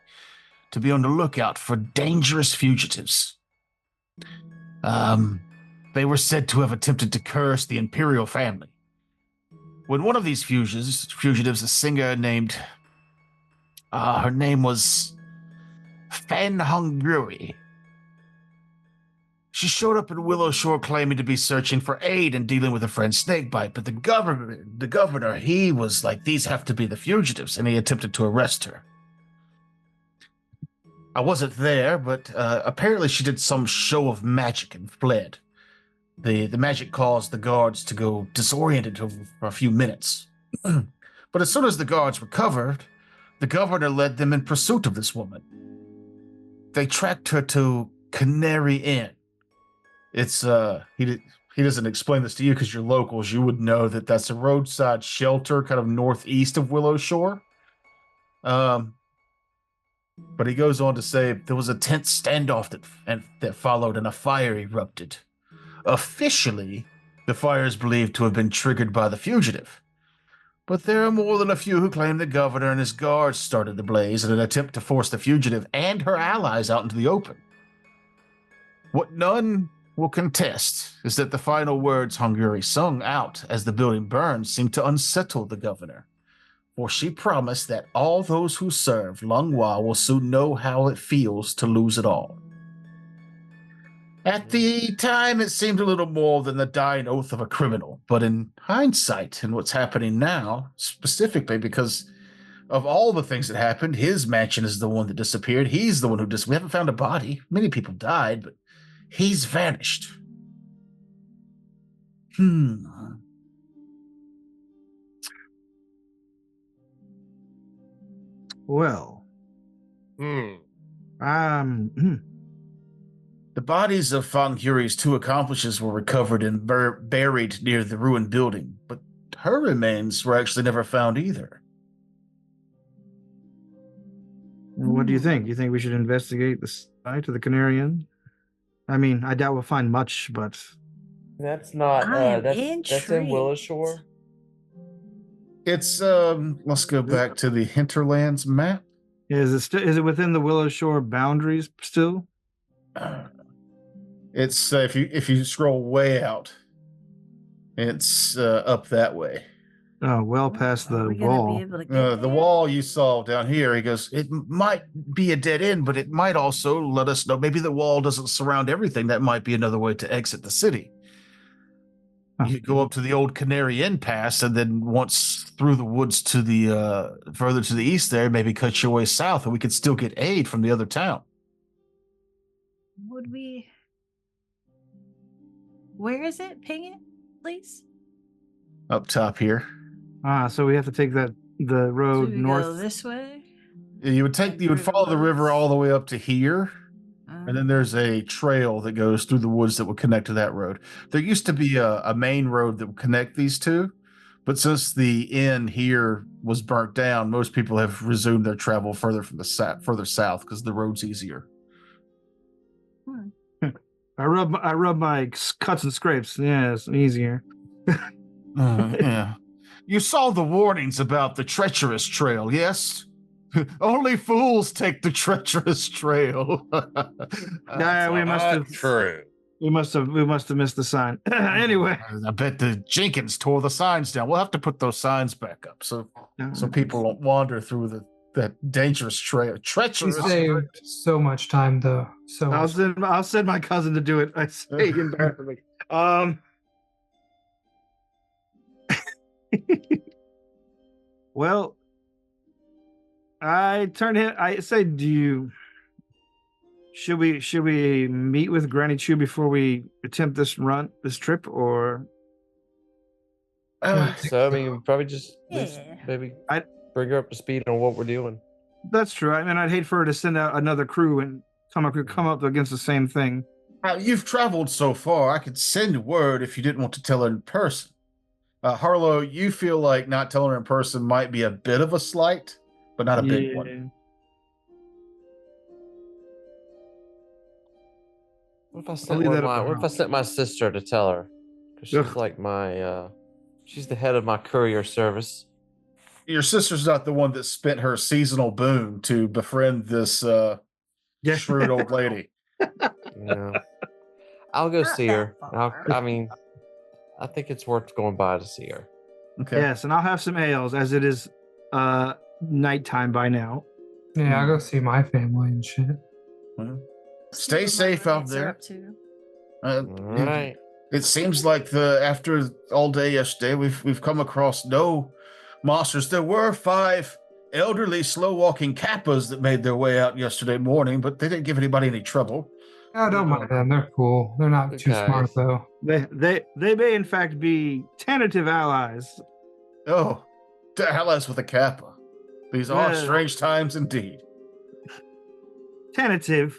to be on the lookout for dangerous fugitives. They were said to have attempted to curse the imperial family. When one of these fugitives, a singer named, her name was Fan Hungry. She showed up in Willow Shore claiming to be searching for aid in dealing with a friend's snakebite, but the governor, he was like, these have to be the fugitives, and he attempted to arrest her. I wasn't there, but apparently she did some show of magic and fled. The magic caused the guards to go disoriented for a few minutes. But as soon as the guards recovered, the governor led them in pursuit of this woman. They tracked her to Canary Inn. It's he doesn't explain this to you because you're locals. You would know that that's a roadside shelter, kind of northeast of Willow Shore. But he goes on to say there was a tense standoff that followed, and a fire erupted. Officially, the fire is believed to have been triggered by the fugitive. But there are more than a few who claim the governor and his guards started the blaze in an attempt to force the fugitive and her allies out into the open. What none will contest is that the final words Hungary sung out as the building burned seemed to unsettle the governor, for she promised that all those who serve Lunghwa will soon know how it feels to lose it all. At the time, it seemed a little more than the dying oath of a criminal, but in hindsight, and what's happening now, specifically because of all the things that happened, his mansion is the one that disappeared. He's the one who we haven't found a body. Many people died, but he's vanished. Well. The bodies of Fang Yuri's two accomplices were recovered and buried near the ruined building, but her remains were actually never found either. What do you think? You think we should investigate the site of the Canary Inn? I mean, I doubt we'll find much, but that's not. That's in Willow Shore. It's let's go back to the Hinterlands map. Is it within the Willow Shore boundaries still? It's if you scroll way out, it's up that way. Oh, well past the wall. The wall you saw down here, he goes, it might be a dead end, but it might also let us know. Maybe the wall doesn't surround everything. That might be another way to exit the city. You go up to the old Canary Inn pass, and then once through the woods to the further to the east there, maybe cut your way south, and we could still get aid from the other town. Would we? Where is it? Ping it, please. Up top here. So we have to take the road north. Go this way. You would follow the river all the way up to here, and then there's a trail that goes through the woods that would connect to that road. There used to be a main road that would connect these two, but since the inn here was burnt down, most people have resumed their travel further south because the road's easier. I rub my cuts and scrapes. Yeah, it's easier. Yeah. You saw the warnings about the treacherous trail, yes? Only fools take the treacherous trail. Yeah, we must have. True. We must have missed the sign. Anyway, I bet the Jenkins tore the signs down. We'll have to put those signs back up so people don't wander through that dangerous trail. Treacherous. You saved so much time, though. So I'll send my cousin to do it. I say embarrassingly. Well, I say, should we meet with Granny Chu before we attempt this trip, or? So I mean, probably just maybe bring her up to speed on what we're doing. That's true. I mean, I'd hate for her to send out another crew and come up against the same thing. You've traveled so far. I could send word if you didn't want to tell her in person. Harlow, you feel like not telling her in person might be a bit of a slight, but not a big one. What if I sent my sister to tell her? Because she's like she's the head of my courier service. Your sister's not the one that spent her seasonal boon to befriend this shrewd old lady. Yeah. I'll go see her. I think it's worth going by to see her. Okay. Yes, and I'll have some ales as it is nighttime by now. Yeah, I'll go see my family and shit. Well, stay safe out there. All right. It seems like after all day yesterday, we've come across no monsters. There were 5 elderly, slow-walking Kappas that made their way out yesterday morning, but they didn't give anybody any trouble. I don't mind them. They're cool. They're not too smart, though. They may, in fact, be tentative allies. Oh, allies with a Kappa. These are strange times indeed. Tentative.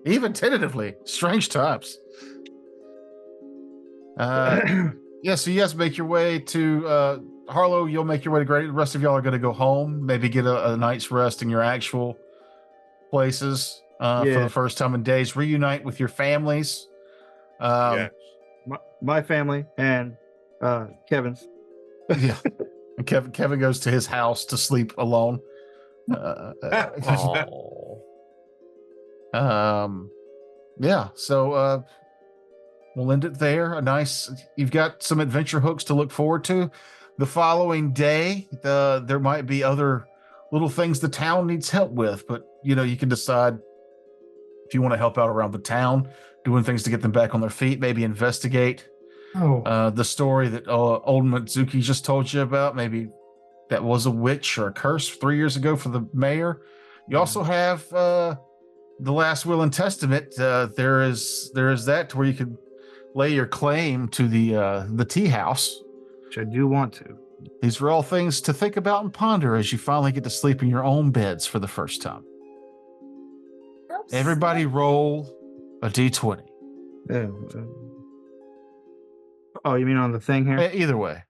Even tentatively. Strange times. Yeah, so you guys make your way to Harlow. You'll make your way to Grady. The rest of y'all are going to go home, maybe get a night's rest in your actual places for the first time in days. Reunite with your families. Yeah. My family and Kevin's. Yeah. And Kevin goes to his house to sleep alone. Yeah, so we'll end it there. You've got some adventure hooks to look forward to. The following day, there might be other little things the town needs help with, but you can decide if you want to help out around the town, doing things to get them back on their feet, maybe investigate the story that old Mitsuki just told you about. Maybe that was a witch or a curse 3 years ago for the mayor. You also have the Last Will and Testament. There is that to where you could lay your claim to the tea house, which I do want to. These are all things to think about and ponder as you finally get to sleep in your own beds for the first time. Everybody roll a d20. Oh, you mean on the thing here? Either way.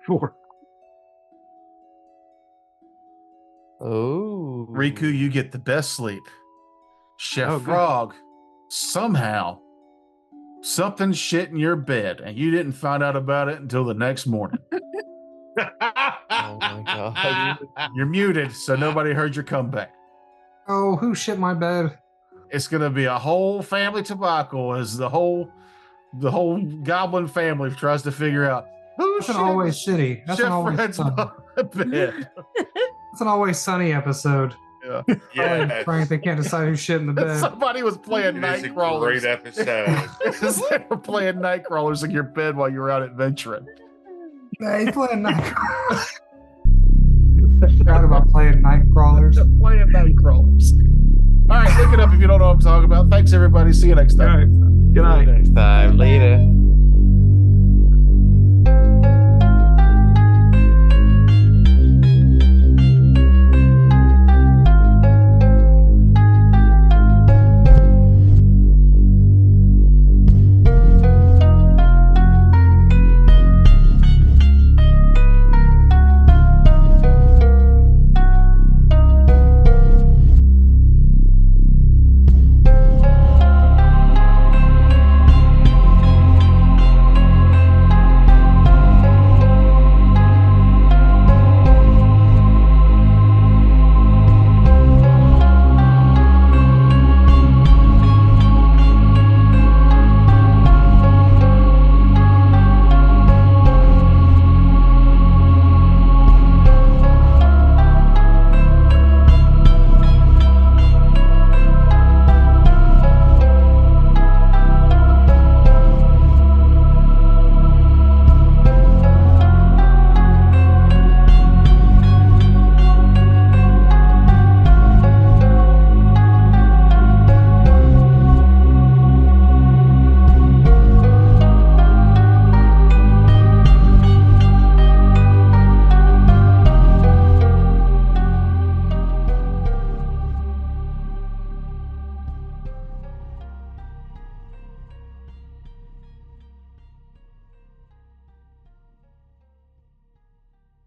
Four. Oh. Riku, you get the best sleep. Chef Frog, somehow, something shit in your bed, and you didn't find out about it until the next morning. Oh my god. You're muted, so nobody heard your comeback. Oh, who shit my bed? It's gonna be a whole family debacle as the whole goblin family tries to figure out who That's an Always Shitty. That's Chef an Always Fred's Sunny. bed. That's an Always Sunny episode. Yeah. Yeah. Frank, they can't decide who shit in the bed. Somebody was playing It is a Nightcrawlers. great episode. They were playing Nightcrawlers in your bed while you were out adventuring. Yeah, he's playing Nightcrawlers. Forgot about playing Nightcrawlers. Playing Nightcrawlers. All right, look it up if you don't know what I'm talking about. Thanks, everybody. See you next time. All right. Good night. Next time. Later.